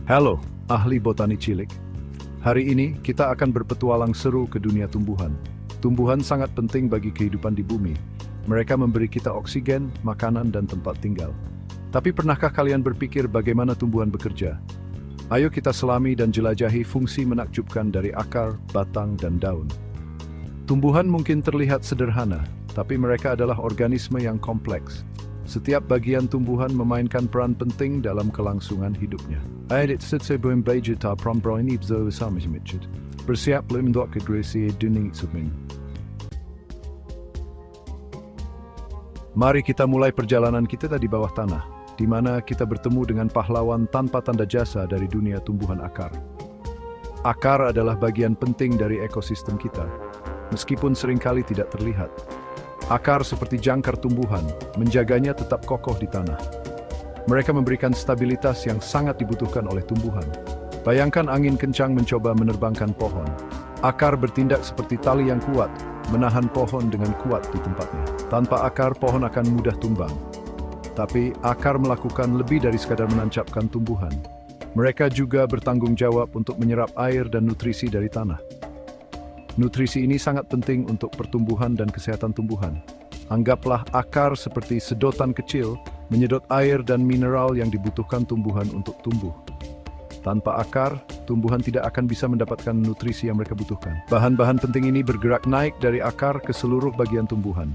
Halo, ahli botani cilik. Hari ini kita akan berpetualang seru ke dunia tumbuhan. Tumbuhan sangat penting bagi kehidupan di bumi. Mereka memberi kita oksigen, makanan, dan tempat tinggal. Tapi pernahkah kalian berpikir bagaimana tumbuhan bekerja? Ayo kita selami dan jelajahi fungsi menakjubkan dari akar, batang, dan daun. Tumbuhan mungkin terlihat sederhana, tapi mereka adalah organisme yang kompleks. Setiap bagian tumbuhan memainkan peran penting dalam kelangsungan hidupnya. Bersiap untuk kegresi dunia submin. Mari kita mulai perjalanan kita di bawah tanah, di mana kita bertemu dengan pahlawan tanpa tanda jasa dari dunia tumbuhan akar. Akar adalah bagian penting dari ekosistem kita, meskipun seringkali tidak terlihat. Akar seperti jangkar tumbuhan, menjaganya tetap kokoh di tanah. Mereka memberikan stabilitas yang sangat dibutuhkan oleh tumbuhan. Bayangkan angin kencang mencoba menerbangkan pohon. Akar bertindak seperti tali yang kuat, menahan pohon dengan kuat di tempatnya. Tanpa akar, pohon akan mudah tumbang. Tapi akar melakukan lebih dari sekadar menancapkan tumbuhan. Mereka juga bertanggung jawab untuk menyerap air dan nutrisi dari tanah. Nutrisi ini sangat penting untuk pertumbuhan dan kesehatan tumbuhan. Anggaplah akar seperti sedotan kecil, menyedot air dan mineral yang dibutuhkan tumbuhan untuk tumbuh. Tanpa akar, tumbuhan tidak akan bisa mendapatkan nutrisi yang mereka butuhkan. Bahan-bahan penting ini bergerak naik dari akar ke seluruh bagian tumbuhan.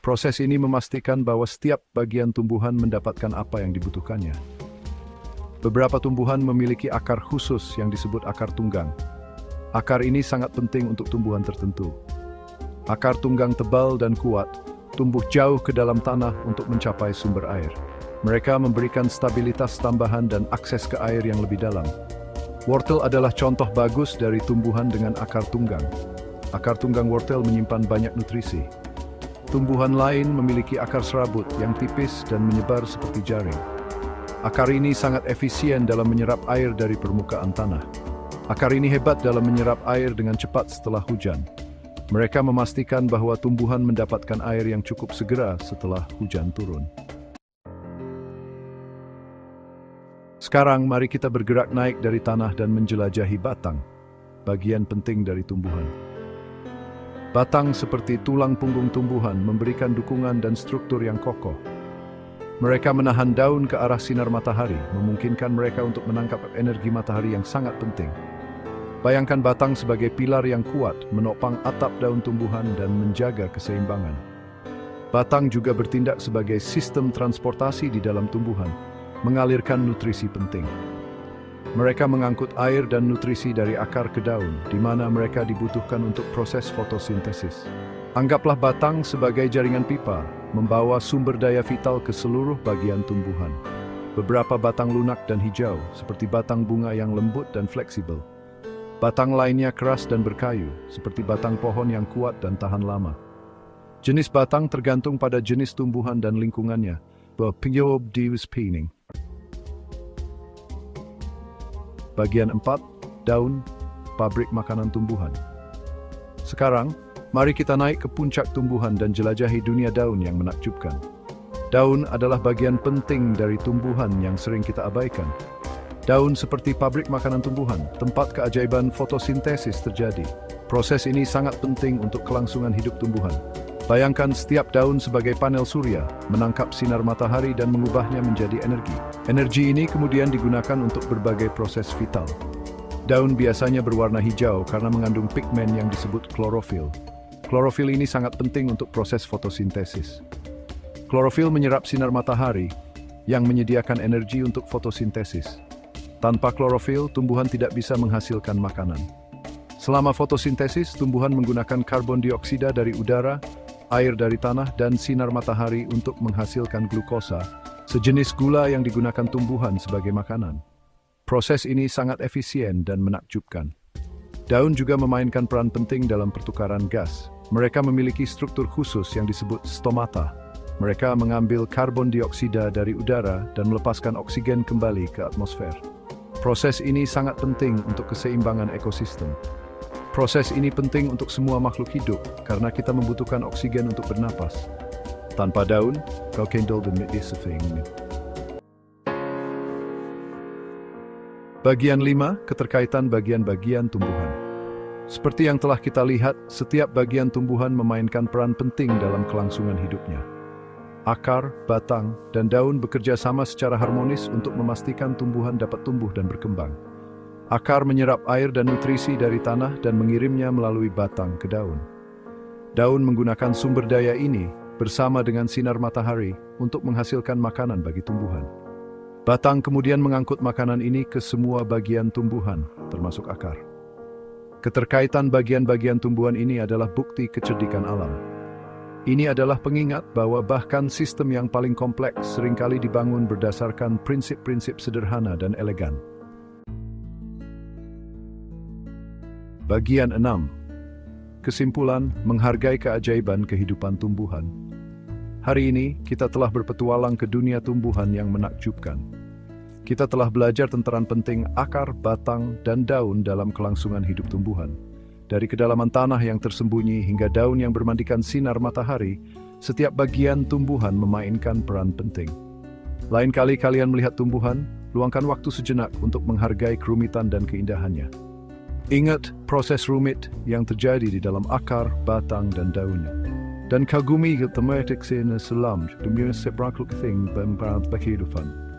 Proses ini memastikan bahwa setiap bagian tumbuhan mendapatkan apa yang dibutuhkannya. Beberapa tumbuhan memiliki akar khusus yang disebut akar tunggang. Akar ini sangat penting untuk tumbuhan tertentu. Akar tunggang tebal dan kuat, tumbuh jauh ke dalam tanah untuk mencapai sumber air. Mereka memberikan stabilitas tambahan dan akses ke air yang lebih dalam. Wortel adalah contoh bagus dari tumbuhan dengan akar tunggang. Akar tunggang wortel menyimpan banyak nutrisi. Tumbuhan lain memiliki akar serabut yang tipis dan menyebar seperti jaring. Akar ini sangat efisien dalam menyerap air dari permukaan tanah. Akar ini hebat dalam menyerap air dengan cepat setelah hujan. Mereka memastikan bahwa tumbuhan mendapatkan air yang cukup segera setelah hujan turun. Sekarang mari kita bergerak naik dari tanah dan menjelajahi batang, bagian penting dari tumbuhan. Batang seperti tulang punggung tumbuhan memberikan dukungan dan struktur yang kokoh. Mereka menahan daun ke arah sinar matahari, memungkinkan mereka untuk menangkap energi matahari yang sangat penting. Bayangkan batang sebagai pilar yang kuat, menopang atap daun tumbuhan dan menjaga keseimbangan. Batang juga bertindak sebagai sistem transportasi di dalam tumbuhan, mengalirkan nutrisi penting. Mereka mengangkut air dan nutrisi dari akar ke daun, di mana mereka dibutuhkan untuk proses fotosintesis. Anggaplah batang sebagai jaringan pipa, membawa sumber daya vital ke seluruh bagian tumbuhan. Beberapa batang lunak dan hijau, seperti batang bunga yang lembut dan fleksibel. Batang lainnya keras dan berkayu, seperti batang pohon yang kuat dan tahan lama. Jenis batang tergantung pada jenis tumbuhan dan lingkungannya. Bagian 4, daun, pabrik makanan tumbuhan. Sekarang, mari kita naik ke puncak tumbuhan dan jelajahi dunia daun yang menakjubkan. Daun adalah bagian penting dari tumbuhan yang sering kita abaikan. Daun seperti pabrik makanan tumbuhan, tempat keajaiban fotosintesis terjadi. Proses ini sangat penting untuk kelangsungan hidup tumbuhan. Bayangkan setiap daun sebagai panel surya, menangkap sinar matahari dan mengubahnya menjadi energi. Energi ini kemudian digunakan untuk berbagai proses vital. Daun biasanya berwarna hijau karena mengandung pigmen yang disebut klorofil. Klorofil ini sangat penting untuk proses fotosintesis. Klorofil menyerap sinar matahari yang menyediakan energi untuk fotosintesis. Tanpa klorofil, tumbuhan tidak bisa menghasilkan makanan. Selama fotosintesis, tumbuhan menggunakan karbon dioksida dari udara, air dari tanah, dan sinar matahari untuk menghasilkan glukosa, sejenis gula yang digunakan tumbuhan sebagai makanan. Proses ini sangat efisien dan menakjubkan. Daun juga memainkan peran penting dalam pertukaran gas. Mereka memiliki struktur khusus yang disebut stomata. Mereka mengambil karbon dioksida dari udara dan melepaskan oksigen kembali ke atmosfer. Proses ini sangat penting untuk keseimbangan ekosistem. Proses ini penting untuk semua makhluk hidup karena kita membutuhkan oksigen untuk bernapas. Tanpa daun, kau kendall dan isefing. Bagian 5, keterkaitan bagian-bagian tumbuhan. Seperti yang telah kita lihat, setiap bagian tumbuhan memainkan peran penting dalam kelangsungan hidupnya. Akar, batang, dan daun bekerja sama secara harmonis untuk memastikan tumbuhan dapat tumbuh dan berkembang. Akar menyerap air dan nutrisi dari tanah dan mengirimnya melalui batang ke daun. Daun menggunakan sumber daya ini bersama dengan sinar matahari untuk menghasilkan makanan bagi tumbuhan. Batang kemudian mengangkut makanan ini ke semua bagian tumbuhan, termasuk akar. Keterkaitan bagian-bagian tumbuhan ini adalah bukti kecerdikan alam. Ini adalah pengingat bahwa bahkan sistem yang paling kompleks seringkali dibangun berdasarkan prinsip-prinsip sederhana dan elegan. Bagian 6. Kesimpulan, menghargai keajaiban kehidupan tumbuhan. Hari ini, kita telah berpetualang ke dunia tumbuhan yang menakjubkan. Kita telah belajar tentang penting akar, batang, dan daun dalam kelangsungan hidup tumbuhan. Dari kedalaman tanah yang tersembunyi hingga daun yang bermandikan sinar matahari, setiap bagian tumbuhan memainkan peran penting. Lain kali kalian melihat tumbuhan, luangkan waktu sejenak untuk menghargai kerumitan dan keindahannya. Ingat proses rumit yang terjadi di dalam akar, batang, dan daunnya. Dan kagumi tematik sina selam demi seberangkut thing berperan kehidupan.